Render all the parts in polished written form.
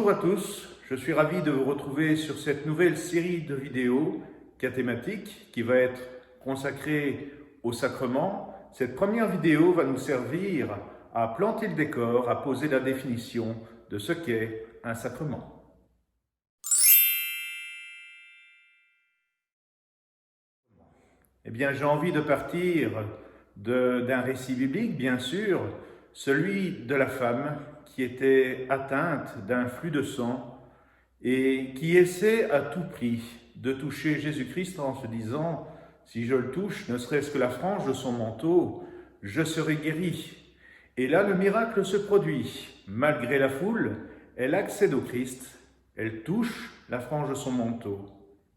Bonjour à tous, je suis ravi de vous retrouver sur cette nouvelle série de vidéos cathématiques qui va être consacrée au sacrement. Cette première vidéo va nous servir à planter le décor, à poser la définition de ce qu'est un sacrement. Eh bien, j'ai envie de partir d'un récit biblique, bien sûr, celui de la femme qui était atteinte d'un flux de sang et qui essaie à tout prix de toucher Jésus-Christ en se disant « Si je le touche, ne serait-ce que la frange de son manteau, je serai guéri. » Et là, le miracle se produit. Malgré la foule, elle accède au Christ, elle touche la frange de son manteau.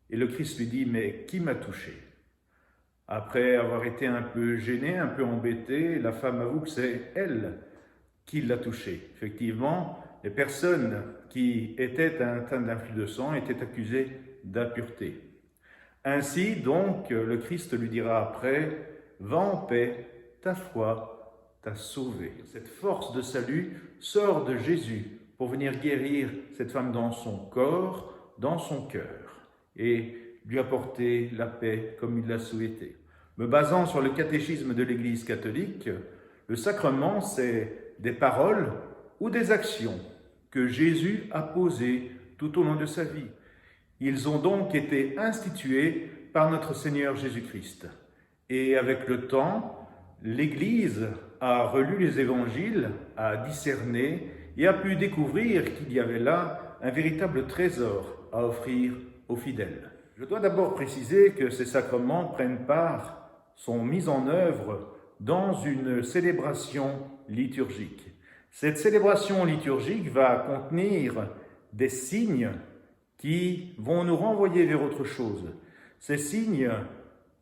Et le Christ lui dit « Mais qui m'a touché ?» Après avoir été un peu gênée, un peu embêtée, la femme avoue que c'est elle qui l'a touché. Effectivement, les personnes qui étaient atteintes d'un flux de sang étaient accusées d'impureté. Ainsi, donc, le Christ lui dira après « Va en paix, ta foi t'a sauvé ». Cette force de salut sort de Jésus pour venir guérir cette femme dans son corps, dans son cœur, et lui apporter la paix comme il l'a souhaité. Me basant sur le catéchisme de l'Église catholique, le sacrement, c'est des paroles ou des actions que Jésus a posées tout au long de sa vie. Ils ont donc été institués par notre Seigneur Jésus-Christ. Et avec le temps, l'Église a relu les évangiles, a discerné et a pu découvrir qu'il y avait là un véritable trésor à offrir aux fidèles. Je dois d'abord préciser que ces sacrements prennent part, sont mis en œuvre dans une célébration liturgique. Cette célébration liturgique va contenir des signes qui vont nous renvoyer vers autre chose. Ces signes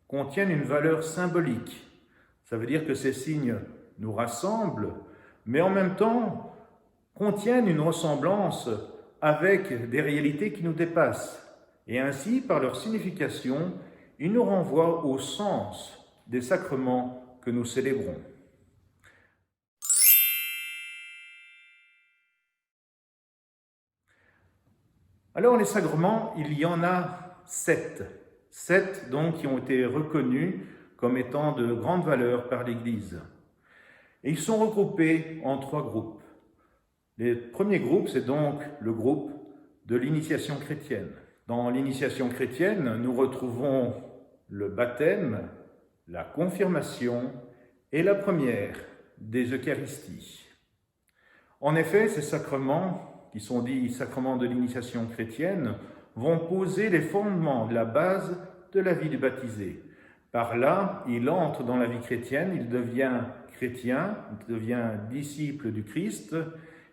contiennent une valeur symbolique. Ça veut dire que ces signes nous rassemblent, mais en même temps contiennent une ressemblance avec des réalités qui nous dépassent. Et ainsi, par leur signification, ils nous renvoient au sens des sacrements que nous célébrons. Alors les sacrements, il y en a 7. 7 donc qui ont été reconnus comme étant de grande valeur par l'Église. Et ils sont regroupés en 3 groupes. Le premier groupe, c'est donc le groupe de l'initiation chrétienne. Dans l'initiation chrétienne, nous retrouvons le baptême, la confirmation et la première des Eucharisties. En effet, ces sacrements, qui sont dits sacrements de l'initiation chrétienne, vont poser les fondements de la base de la vie du baptisé. Par là, il entre dans la vie chrétienne, il devient chrétien, il devient disciple du Christ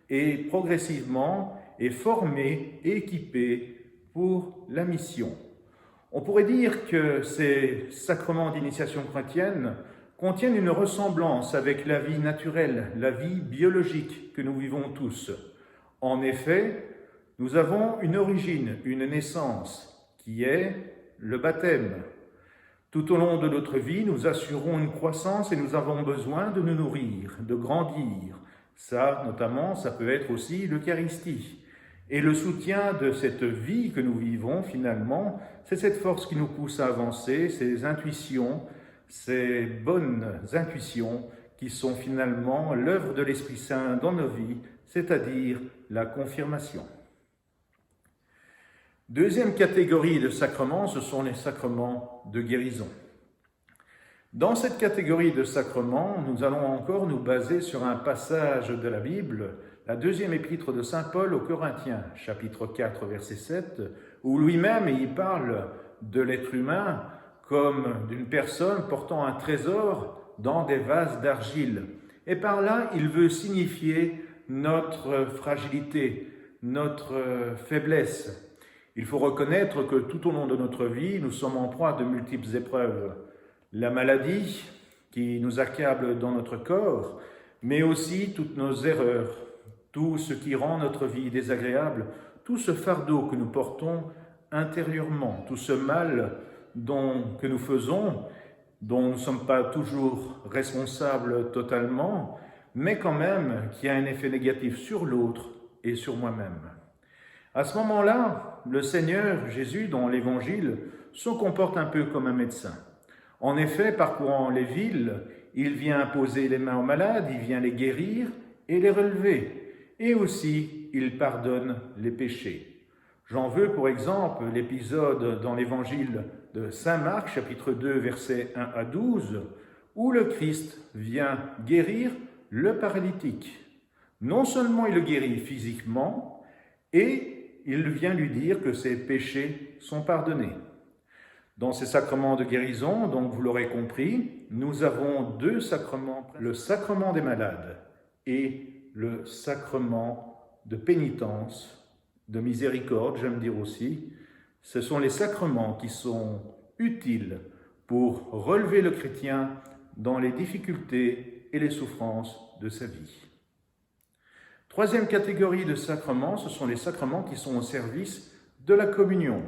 et progressivement est formé, équipé pour la mission. On pourrait dire que ces sacrements d'initiation chrétienne contiennent une ressemblance avec la vie naturelle, la vie biologique que nous vivons tous. En effet, nous avons une origine, une naissance, qui est le baptême. Tout au long de notre vie, nous assurons une croissance et nous avons besoin de nous nourrir, de grandir. Ça, notamment, ça peut être aussi l'Eucharistie. Et le soutien de cette vie que nous vivons, finalement, c'est cette force qui nous pousse à avancer, ces intuitions, ces bonnes intuitions qui sont finalement l'œuvre de l'Esprit Saint dans nos vies, c'est-à-dire la confirmation. Deuxième catégorie de sacrements, ce sont les sacrements de guérison. Dans cette catégorie de sacrements, nous allons encore nous baser sur un passage de la Bible, la deuxième épître de saint Paul aux Corinthiens, chapitre 4, verset 7, où lui-même il parle de l'être humain comme d'une personne portant un trésor dans des vases d'argile. Et par là, il veut signifier notre fragilité, notre faiblesse. Il faut reconnaître que tout au long de notre vie, nous sommes en proie de multiples épreuves. La maladie qui nous accable dans notre corps, mais aussi toutes nos erreurs, tout ce qui rend notre vie désagréable, tout ce fardeau que nous portons intérieurement, tout ce mal que nous faisons, dont nous ne sommes pas toujours responsables totalement, mais quand même qui a un effet négatif sur l'autre et sur moi-même. À ce moment-là, le Seigneur Jésus, dans l'Évangile, se comporte un peu comme un médecin. En effet, parcourant les villes, il vient imposer les mains aux malades, il vient les guérir et les relever. Et aussi, il pardonne les péchés. J'en veux pour exemple l'épisode dans l'Évangile de Saint Marc, chapitre 2, versets 1 à 12, où le Christ vient guérir le paralytique. Non seulement il le guérit physiquement, et il vient lui dire que ses péchés sont pardonnés. Dans ces sacrements de guérison, donc vous l'aurez compris, nous avons deux sacrements, le sacrement des malades et le sacrement de pénitence, de miséricorde, j'aime dire aussi. Ce sont les sacrements qui sont utiles pour relever le chrétien dans les difficultés et les souffrances de sa vie. Troisième catégorie de sacrements, ce sont les sacrements qui sont au service de la communion.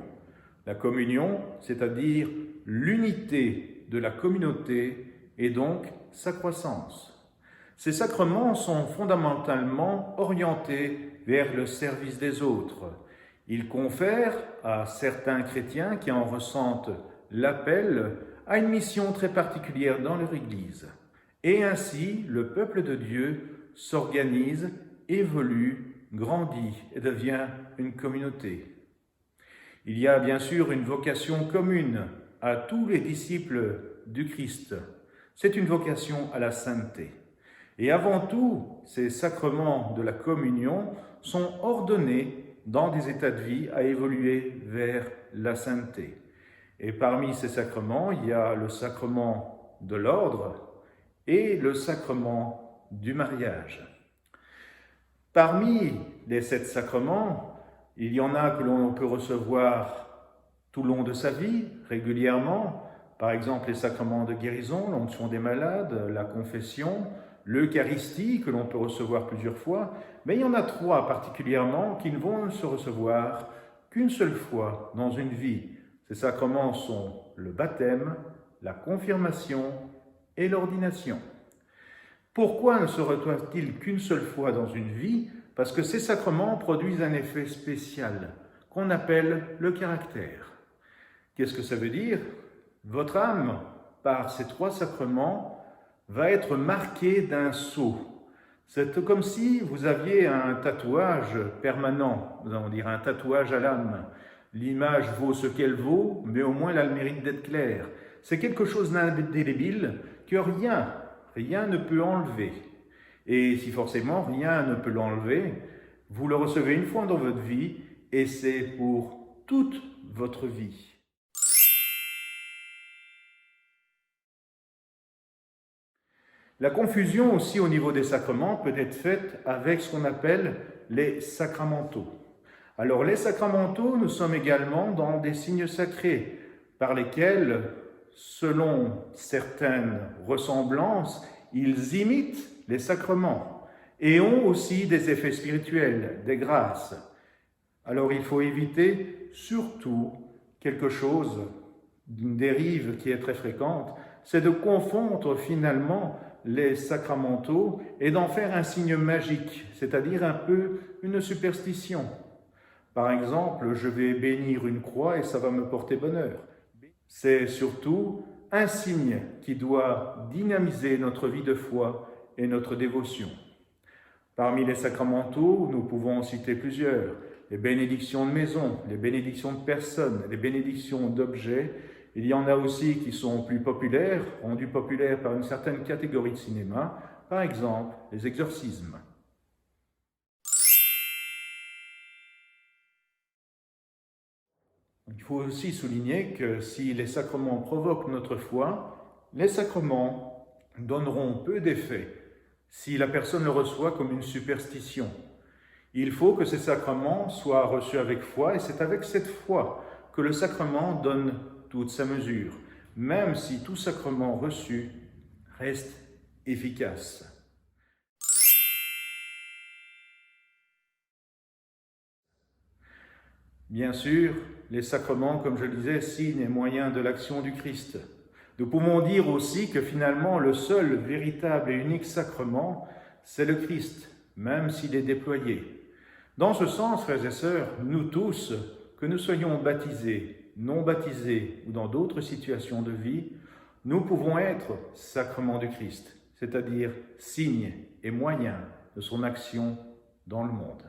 La communion, c'est-à-dire l'unité de la communauté et donc sa croissance. Ces sacrements sont fondamentalement orientés vers le service des autres. Ils confèrent à certains chrétiens qui en ressentent l'appel à une mission très particulière dans leur Église. Et ainsi, le peuple de Dieu s'organise, évolue, grandit et devient une communauté. Il y a bien sûr une vocation commune à tous les disciples du Christ. C'est une vocation à la sainteté. Et avant tout, ces sacrements de la communion sont ordonnés dans des états de vie à évoluer vers la sainteté. Et parmi ces sacrements, il y a le sacrement de l'ordre et le sacrement du mariage. Parmi les 7 sacrements, il y en a que l'on peut recevoir tout le long de sa vie, régulièrement. Par exemple, les sacrements de guérison, l'onction des malades, la confession, l'Eucharistie, que l'on peut recevoir plusieurs fois. Mais il y en a 3 particulièrement qui ne vont se recevoir qu'une seule fois dans une vie. Ces sacrements sont le baptême, la confirmation et l'ordination. Pourquoi ne se reçoivent-ils qu'une seule fois dans une vie ? Parce que ces sacrements produisent un effet spécial qu'on appelle le caractère. Qu'est-ce que ça veut dire ? Votre âme, par ces 3 sacrements, va être marquée d'un sceau. C'est comme si vous aviez un tatouage permanent, nous allons dire un tatouage à l'âme. L'image vaut ce qu'elle vaut, mais au moins elle a le mérite d'être claire. C'est quelque chose d'indélébile que rien ne peut enlever. Et si forcément rien ne peut l'enlever, vous le recevez une fois dans votre vie et c'est pour toute votre vie. La confusion aussi au niveau des sacrements peut être faite avec ce qu'on appelle les sacramentaux. Alors les sacramentaux, nous sommes également dans des signes sacrés par lesquels, selon certaines ressemblances, ils imitent les sacrements et ont aussi des effets spirituels, des grâces. Alors il faut éviter surtout quelque chose, d'une dérive qui est très fréquente, c'est de confondre finalement les sacramentaux et d'en faire un signe magique, c'est-à-dire un peu une superstition. Par exemple, je vais bénir une croix et ça va me porter bonheur. C'est surtout un signe qui doit dynamiser notre vie de foi et notre dévotion. Parmi les sacramentaux, nous pouvons en citer plusieurs. Les bénédictions de maison, les bénédictions de personnes, les bénédictions d'objets. Il y en a aussi qui sont plus populaires, rendus populaires par une certaine catégorie de cinéma, par exemple les exorcismes. Il faut aussi souligner que si les sacrements provoquent notre foi, les sacrements donneront peu d'effet si la personne le reçoit comme une superstition. Il faut que ces sacrements soient reçus avec foi et c'est avec cette foi que le sacrement donne toute sa mesure, même si tout sacrement reçu reste efficace. Bien sûr, les sacrements, comme je le disais, signent et moyens de l'action du Christ. Nous pouvons dire aussi que finalement, le seul véritable et unique sacrement, c'est le Christ, même s'il est déployé. Dans ce sens, frères et sœurs, nous tous, que nous soyons baptisés, non baptisés ou dans d'autres situations de vie, nous pouvons être sacrement du Christ, c'est-à-dire signe et moyen de son action dans le monde.